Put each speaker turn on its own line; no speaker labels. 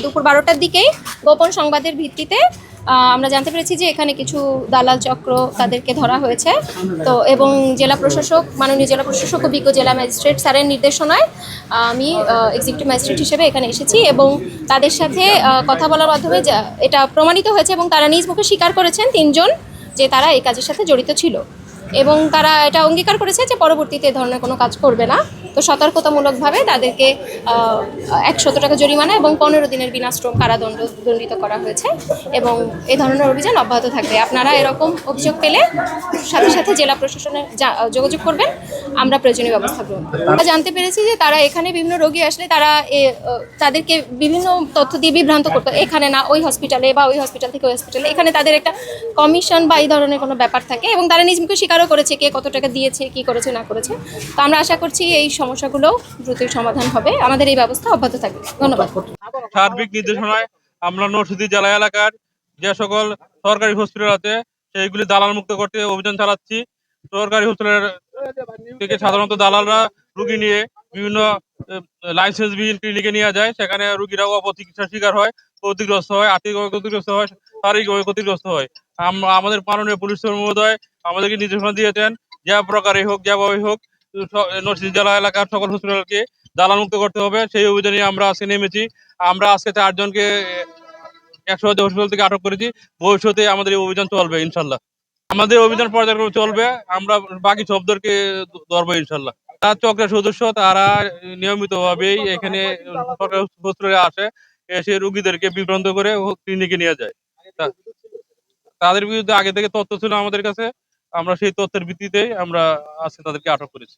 দুপুর 12টার দিকেই গোপন সংবাদের ভিত্তিতে আমরা জানতে পেরেছি যে এখানে কিছু দালাল চক্র তাদেরকে ধরা হয়েছে। তো এবং জেলা প্রশাসক, মাননীয় জেলা প্রশাসক ও বিজ্ঞ জেলা ম্যাজিস্ট্রেট স্যারের নির্দেশনায় আমি এক্সিকিউটিভ ম্যাজিস্ট্রেট হিসেবে এখানে এসেছি এবং তাদের সাথে কথা বলার মাধ্যমে এটা প্রমাণিত হয়েছে এবং তারা নিজ মুখে স্বীকার করেছেন ৩ জন যে তারা এই কাজের সাথে জড়িত ছিল এবং তারা এটা অঙ্গীকার করেছে যে পরবর্তীতে এ ধরনের কোনো কাজ করবে না। তো সতর্কতামূলকভাবে তাদেরকে ১০০ টাকা জরিমানা এবং ১৫ দিনের বিনাশ্রম দণ্ডিত করা হয়েছে এবং এই ধরনের অভিযান অব্যাহত থাকবে। আপনারা এরকম অভিযোগ পেলে সাথে সাথে জেলা প্রশাসনে যোগাযোগ করবেন, আমরা প্রয়োজনীয় ব্যবস্থা গ্রহণ করব। আমরা জানতে পেরেছি যে তারা এখানে বিভিন্ন রোগী আসলে তারা তাদেরকে বিভিন্ন তথ্য দিয়ে বিভ্রান্ত করতো, এখানে না ওই হসপিটালে বা ওই হসপিটাল থেকে ওই হসপিটালে, এখানে তাদের একটা কমিশন বা এই ধরনের কোনো ব্যাপার থাকে এবং তারা নিজ মুখে স্বীকারও করেছে কে কত টাকা দিয়েছে, কি করেছে না করেছে। তো আমরা আশা করছি এই সমস্যাগুলো দ্রুতই সমাধান হবে, আমাদের এই ব্যবস্থা অব্যাহত থাকবে। ধন্যবাদ।
সার্বিক নির্দেশনায় আমরা নরসিংদী জেলা এলাকার যে সকল সরকারি হসপিটাল আছে সেইগুলি দালাল মুক্ত করতে অভিযান চালাচ্ছি। সরকারি হসপিটালের থেকে সাধারণত দালালরা রুগী নিয়ে বিভিন্ন লাইসেন্সবিহীন ক্লিনিকে নিয়ে যায়, সেখানে রুগীরা অপচিকিৎসার শিকার হয়, ক্ষতিগ্রস্ত হয়, আর্থিকভাবে ক্ষতিগ্রস্ত হয়, শারীরিকভাবে ক্ষতিগ্রস্ত হয়। আমাদের মাননীয় পুলিশ মহোদয় আমাদেরকে নির্দেশনা দিয়েছেন যে প্রকারই হোক, যেভাবেই হোক নরসিংদী জেলা এলাকার সকল হসপিটালকে দালাল মুক্ত করতে হবে। সেই অভিযানে আমরা আজকে নেমেছি। আমরা আজকে 4 জনকে ১০০ হসপিটাল থেকে আটক করেছি। ভবিষ্যতে আমাদের এই অভিযান চলবে ইনশাল্লাহ। আমাদের অভিযান পর্যায়ক্রমে চলবে, আমরা বাকি সবদেরকে ধরবো ইনশাল্লাহ। তার চক্রের সদস্য তারা নিয়মিতভাবেই এখানে সরকারি হসপিটালে আসে, এসে রুগীদেরকে বিভ্রান্ত করে ক্লিনিকে নিয়ে যায়। তাদের বিরুদ্ধে আগে থেকে তথ্য ছিল আমাদের কাছে, আমরা সেই তথ্যের ভিত্তিতেই আমরা আজকে তাদেরকে আটক করেছি।